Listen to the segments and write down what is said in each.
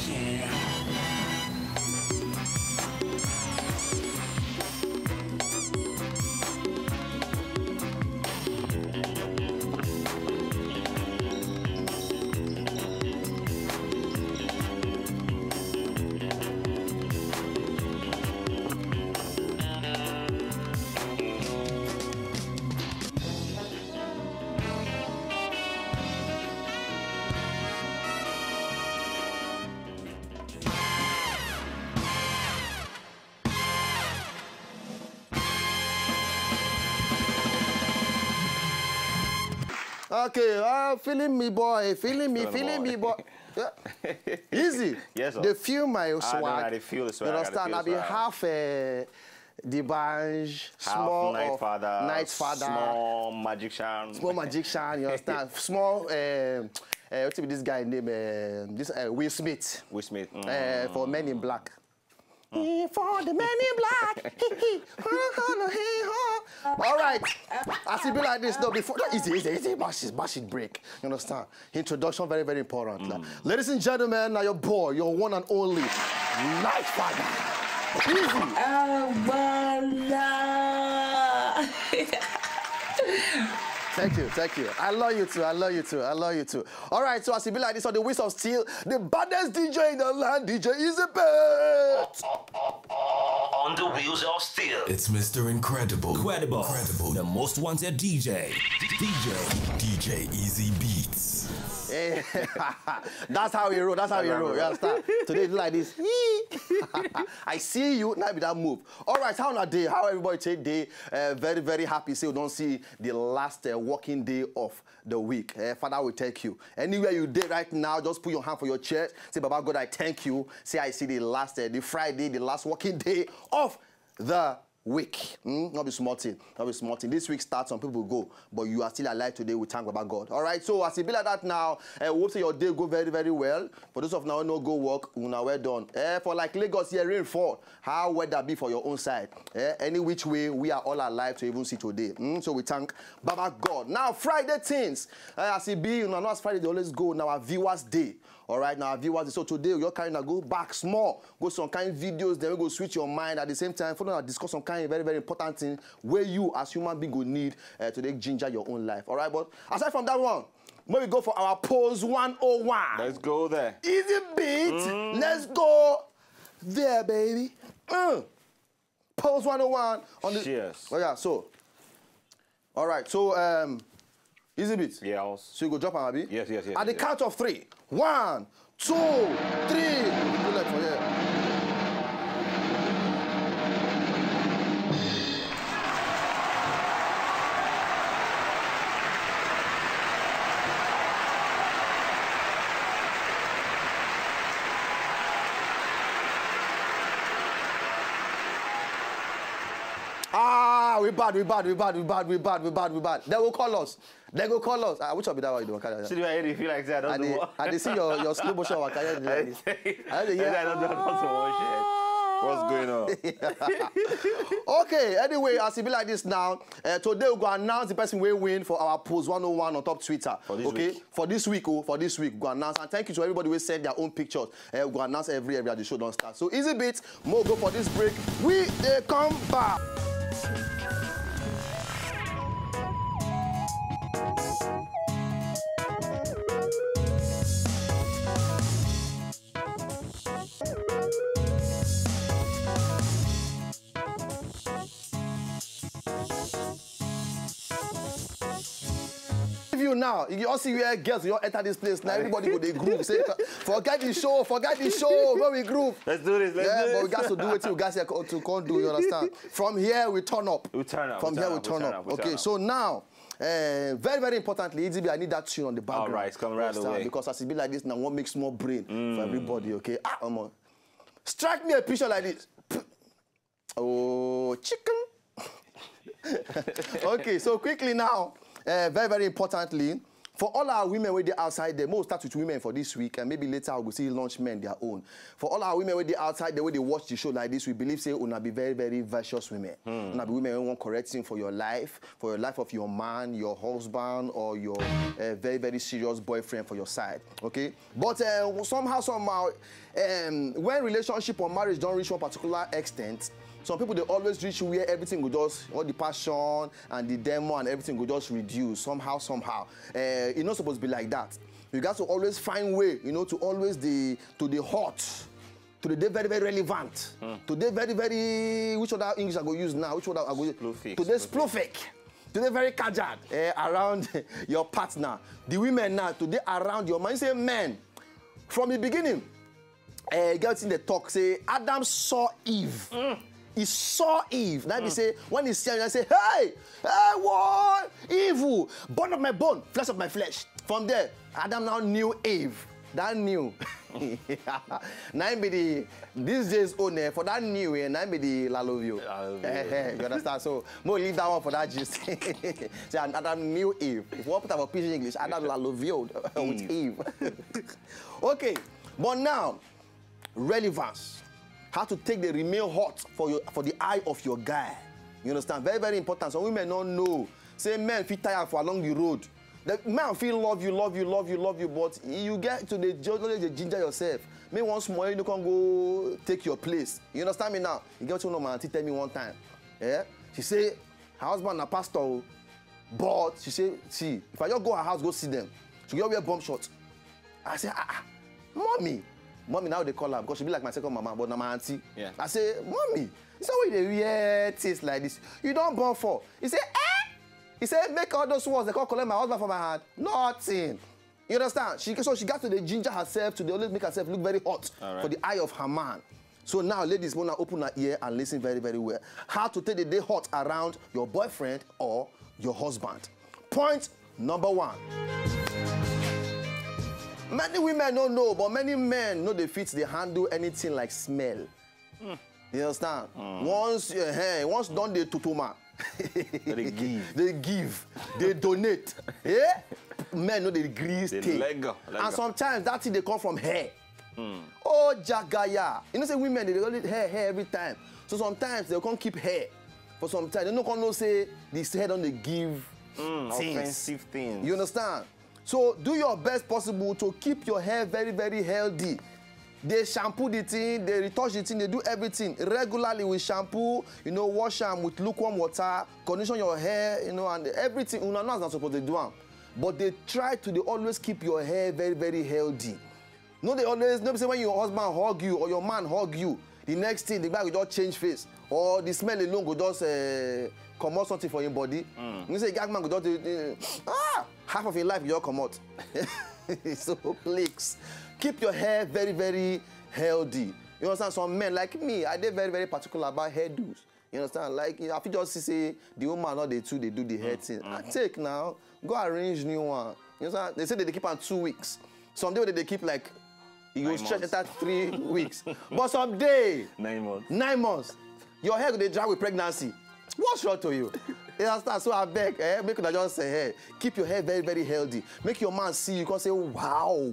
Yeah. Okay, feeling me, boy. Feeling me, boy. Yeah. Easy. Yes, sir. They feel my swag. They feel the swag. You understand? I be half D'banj, small Night Father, small magician. Small magician, you understand? Small, what's this guy name? Will Smith. Will Smith. For Men in Black. For the Men in Black. All right. As it be like this, no, before, easy, bash it, break. You understand? Introduction, very, very important. Like, ladies and gentlemen, now your boy, your one and only, Night Father. Easy. Thank you. I love you too. All right, so as it be like this on the Wheels of Steel, the baddest DJ in the land, DJ Easybit. On the Wheels of Steel. It's Mr. Incredible. Incredible. The most wanted DJ. DJ Easy Beats. That's how we roll. You understand? Today like this. I see you. Now be that move. All right, how na day? How everybody take day? Very, very happy. Say we don't see the last working day of the week. Father will thank you. Anywhere you did right now, just put your hand for your chest. Say, Baba God, I thank you. Say, I see the last, the Friday, the last working day of the week. Not be small thing. This week starts, some people go, but you are still alive today. We thank Baba God. All right, so as it be like that now, hope say your day go very, very well. For those of now no go work, una well done. For like Lagos here, rainfall, how weather be for your own side? Any which way, we are all alive to even see today. So we thank Baba God. Now, Friday things, as it be, you know, as Friday, they always go now our viewers' day. All right, now our viewers, so today you're kind of go back small, go some kind of videos, then we go switch your mind at the same time, follow and discuss some kind of very, very important thing where you as human being go need to take ginger your own life. All right, but aside from that one, when we go for our Pose 101. Let's go there. Easy beat. Let's go there, baby. Pose 101 on the. Cheers. Oh yeah, so. All right, so Easy beat. Yeah. So you go drop on Abi? Yes. At the count of 3. 1, 2, 3. Bullet for here. We bad. They will call us. Which one be that one you do? See, I feel like that. I did see your slow motion work. I don't What's going on? Okay, anyway, as it be like this now, today we'll go announce the person will win for our Pose 101 on top Twitter. For this week, we'll go announce. And thank you to everybody who send their own pictures. We'll go announce every at the show don't start. So Easy Beats, more go for this break. They come back. Now, you all see where girls, you all enter this place. Now everybody go they groove. Say, forget the show, where we groove. Let's do this. But we got to do it. We got to can't do. You understand? From here we turn up. From here we turn up. Okay, so now. Very, very importantly, EDB, I need that tune on the background. All right, it's coming right away. Because as it be like this, now what makes more brain for everybody, okay? Strike me a picture like this. Oh, chicken. Okay, so quickly now, very, very importantly, For all our women where they outside there, most start with women for this week, and maybe later we'll see launch men their own. For all our women where they outside there, where they watch the show like this, we believe say una be very, very virtuous women. Una be women who want correcting for your life of your man, your husband, or your very, very serious boyfriend for your side. Okay? But somehow, when relationship or marriage don't reach one particular extent, some people, they always reach where everything will just, all the passion and the demo and everything will just reduce somehow. It's not supposed to be like that. You got to always find way, to always to the hot, to the very, very relevant, to the very, very, which other English I go use now, which other I go use? To the spluffic, to the very cajard around your partner. The women now, to the around your man. You say, men, from the beginning, girls in the talk say, Adam saw Eve. He saw Eve. Now he say, when he see her, he say, hey, what? Evil, bone of my bone, flesh of my flesh. From there, Adam now knew Eve. That new. Now be the these days owner for that new and now be the La Love You. You understand? So more leave that one for that gist. So Adam knew Eve. If you put up a piece in English, Adam La Love You with Eve. Okay, but now relevance. How to take the remain hot for the eye of your guy. You understand? Very, very important. Some women don't know. Say men feel tired for along the road. The man feel love you, but you get to the ginger yourself. Maybe once more you can go take your place. You understand me now? You get to know my auntie tell me one time. Yeah? She say, her husband a pastor, but she say, see, if I just go her house, go see them, she get wear bomb shot. I say, mommy now they call her because she be like my second mama, but now my auntie. Yeah. I say, mommy, it's how they wear things like this. You don't born for. He say, He said, make all those words, they can't collect my husband from my hand. Nothing. You understand? So she got to the ginger herself to always make herself look very hot for the eye of her man. So now, ladies, wanna open her ear and listen very, very well. How to take the day hot around your boyfriend or your husband. Point number 1. Many women don't know, but many men know they fit handle anything like smell. You understand? Once done the tutuma, they give, they donate. Yeah? Men know they grease tape. And sometimes that thing they come from hair. Oh, jagaya. You know, say women, they only hair every time. So sometimes they can't keep hair. For some time, they don't know say this hair don't they give offensive things. You understand? So do your best possible to keep your hair very, very healthy. They shampoo the thing, they retouch the thing, they do everything regularly with shampoo, wash them with lukewarm water, condition your hair, and everything. Una know not supposed to do them. But they try to always keep your hair very, very healthy. No, they always, no, say when your husband hug you or your man hug you, the next thing, the guy will just change face. Or the smell alone will just come out something for your body. You say, gag man will just, half of your life will just come out. So please, keep your hair very, very healthy. You understand? Some men like me, I did very, very particular about hairdos. You understand? Like, I feel just say the woman or the two, they do the hair thing. I take now, go arrange new one. You understand? They say that they keep on 2 weeks. Someday they keep like, you will stretch it out 3 weeks. But someday, 9 months. 9 months, your hair will dry with pregnancy. What's wrong to you? You understand? So I beg, make you just say, hey, keep your hair very, very healthy. Make your man see you, can say, wow.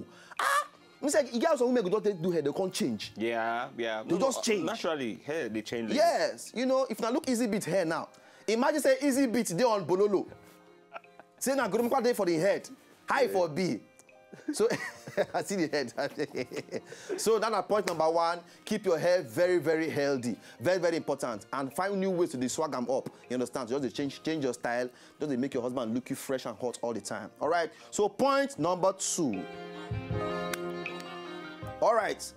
I say, you guys, some women who don't do hair, they can't change. Yeah. They just change. Naturally, hair, they change. Yes. If now look Easy Beat hair now. Imagine say Easy Beat, they on Bololo. Say now, good day for the head. High for B. So, I see the head. So, that's point number 1. Keep your hair very, very healthy. Very, very important. And find new ways to swag them up. You understand? Just change your style. Just make your husband look you fresh and hot all the time. All right? So, point number 2. All right.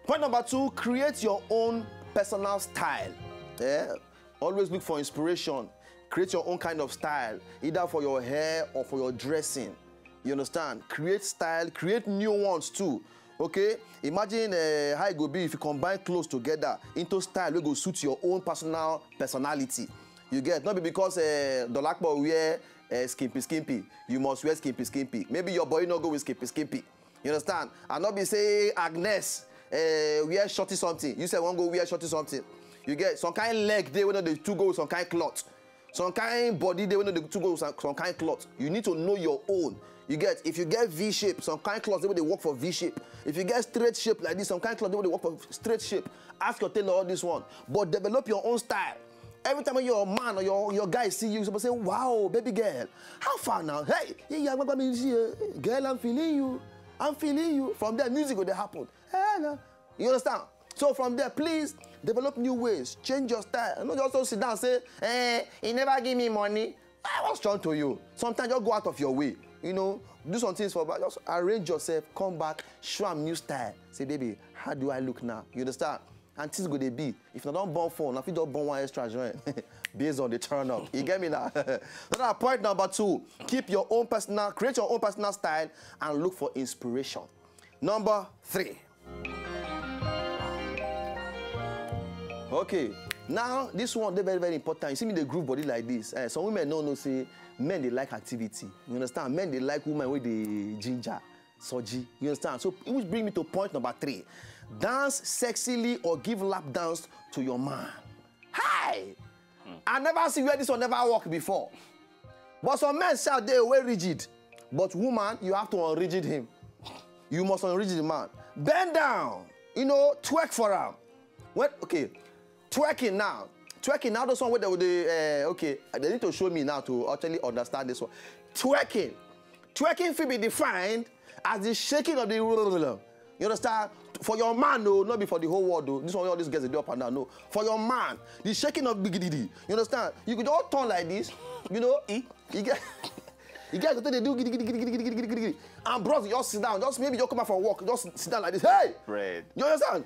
Point number 2, create your own personal style. Yeah? Always look for inspiration. Create your own kind of style, either for your hair or for your dressing. You understand? Create style, create new ones too. Okay? Imagine how it would be if you combine clothes together into style that will suit your own personality. You get? Not because Dolakbo wear skimpy. You must wear skimpy. Maybe your boy not go with skimpy. You understand? And not be say Agnes wear shorty something. You say one go wear shorty something. You get some kind leg they when the two go with some kind cloth. Some kind body they when the two go with some kind cloth. You need to know your own. You get, if you get V shape, some kind of clothes, they work for V shape. If you get straight shape like this, some kind of clothes, they work for straight shape. Ask your tailor all this one. But develop your own style. Every time your man or your guy see you, somebody say, wow, baby girl, how far now? Hey, girl, I'm feeling you. I'm feeling you. From there, music will happen. You understand? So from there, please develop new ways. Change your style. And not just sit down and say, he never give me money. I was strong to you. Sometimes just go out of your way. You know, do some things for, just arrange yourself, come back, show them new style. Say, baby, how do I look now? You understand? And things go they be. If you don't born phone, if you don't born one extra joint, based on the turn up. You get me now? Now, point number 2, create your own personal style and look for inspiration. Number 3. Okay, now this one they very, very important. You see me the group body like this. Some women don't say men they like activity. You understand? Men they like women with the ginger, soji. You understand? So it will bring me to point number 3. Dance sexily or give lap dance to your man. Hi! I never see where this one never work before. But some men say they are very rigid. But woman, you have to unrigid him. You must unrigid the man. Bend down. You know, twerk for him. Okay, twerking now. Twerking now, this one where okay, they need to show me now to actually understand this one. Twerking. Twerking will be defined as the shaking of the... You understand? For your man, no, not be for the whole world, though. This one, all these guys, they do up and down, no. For your man, the shaking of bigididi. You understand? You could all turn like this, you know? You get... You guys, they do giddy. And bros, just sit down. Just maybe you come out for a walk. Just sit down like this. Hey! Bread. You understand?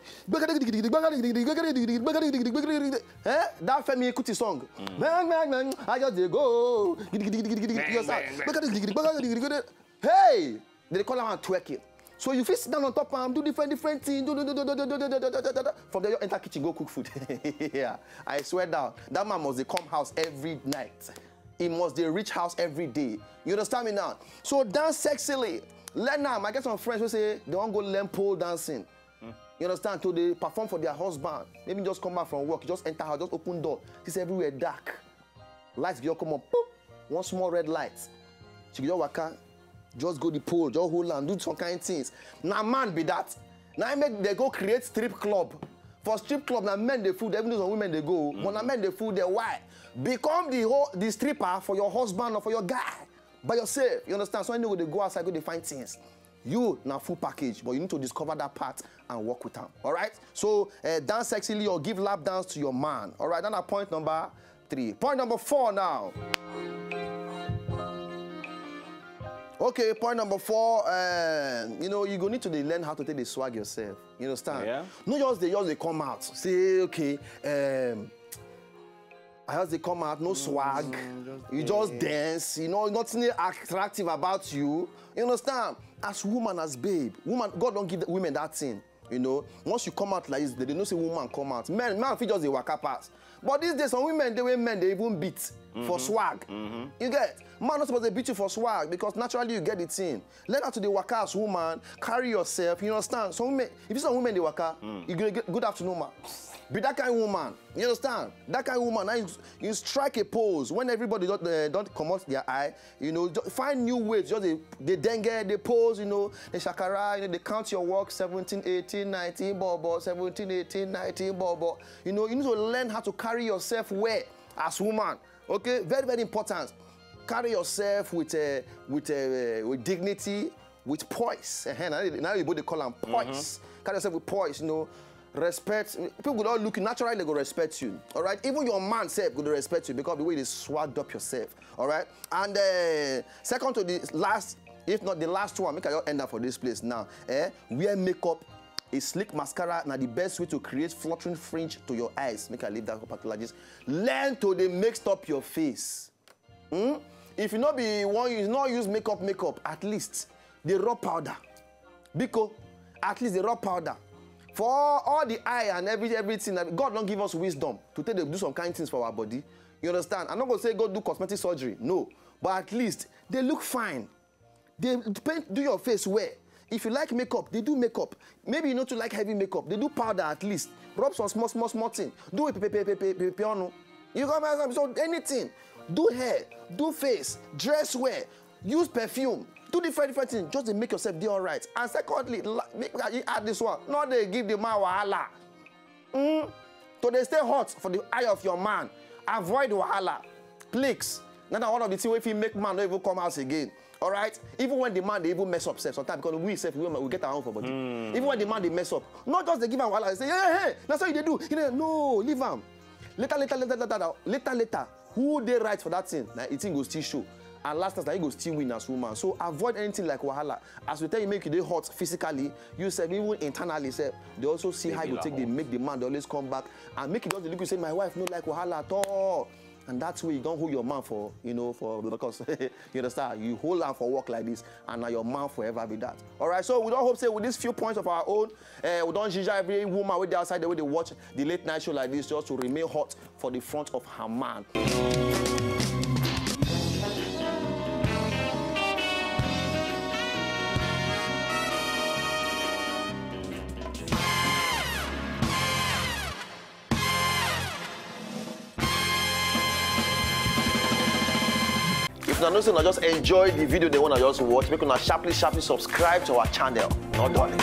Eh? That Femi Kuti song. I just go. You understand? Hey! They call him twerking. So you fit sit down on top of him, do different things. From there, you enter kitchen, go cook food. Yeah, I swear down. That man must come house every night. He must reach house every day. You understand me now? So dance sexily. Learn now. I get some friends who say they want to go learn pole dancing. You understand? So they perform for their husband. Maybe just come back from work, just enter house, just open door. It's everywhere dark. Lights just come on, boop. One small red light. She just waka, just go the pole, just hold and do some kind of things. Now man be that. Now they go create strip club. For strip club, now men they food, even though some women they go. But now men they food, they why? Become the stripper for your husband or for your guy by yourself. You understand? So I know they go outside, go they find things. You now full package, but you need to discover that part and work with them. All right? So dance sexily or give lap dance to your man. All right? That's point number 3. Point number 4 now. Okay, point number 4. You know, you're going to need to learn how to take the swag yourself. You understand? Yeah. Not just they come out. Say, okay, as they come out, no swag. You just dance. You know, nothing attractive about you. You understand? As woman, as babe, woman, God don't give the women that thing. You know, once you come out like this, they don't say woman come out. Man feel just the waka pass. But these days, some women, they even beat for swag. You get? Man not supposed to beat you for swag because naturally you get it in. Learn how to the waka as woman, carry yourself. You understand? Some women, if you see some women they waka, you get good afternoon, man. Be that kind of woman. You understand? That kind of woman. Now you strike a pose when everybody don't come out their eye. You know, find new ways. Just they dengue, they pose. You know, they shakara. You know, they count your work. 17, 18, 19, bobo. 17, 18, 19, bobo. You know, you need to learn how to carry yourself well as woman. Okay, very, very important. Carry yourself with dignity, with poise. Now you both call them poise. Carry yourself with poise. You know. Respect. People will not look naturally, they go respect you. All right. Even your man self will respect you because of the way they swagged up yourself. All right. And second to the last, if not the last one, make I end up for this place now. Wear makeup, a slick mascara. Now the best way to create fluttering fringe to your eyes. Make I leave that particular gist. Learn to they mix up your face. If you not be one, you not use makeup. At least the raw powder. Biko, at least the raw powder. For all the eye and everything, God don't give us wisdom to do some kind of things for our body. You understand? I'm not going to say go do cosmetic surgery. No. But at least they look fine. They do your face well. If you like makeup, they do makeup. Maybe you know to like heavy makeup. They do powder at least. Rub some small thing. Do a piano. You got so anything. Do hair. Do face. Dress well. Use perfume. do different things just to make yourself do all right. And secondly, you add this one. Not they give the man wahala. So they stay hot for the eye of your man. Avoid wahala. Please. Now one of the things if you make man don't even come out again. All right? Even when the man they even mess up sometimes because we get our own for body. Even when the man they mess up, not just they give him wahala, they say, hey, that's what they do. No, leave him. Later, who they right for that thing? Like, it thing go still show. And last time, he go still win as woman. So avoid anything like wahala. As we tell you, make you hot physically, you say even internally, say they also see how you take they make the man they always come back and make it just look you say my wife no like wahala at all. And that's where you don't hold your man for, because you understand, you hold on for work like this, and now your man forever be that. All right, so we don't hope, say, with these few points of our own, we don't judge every woman with the outside the way they watch the late night show like this just to remain hot for the front of her man. If you know, just enjoy the video they want to just watch, make sure sharply subscribe to our channel. Not darling.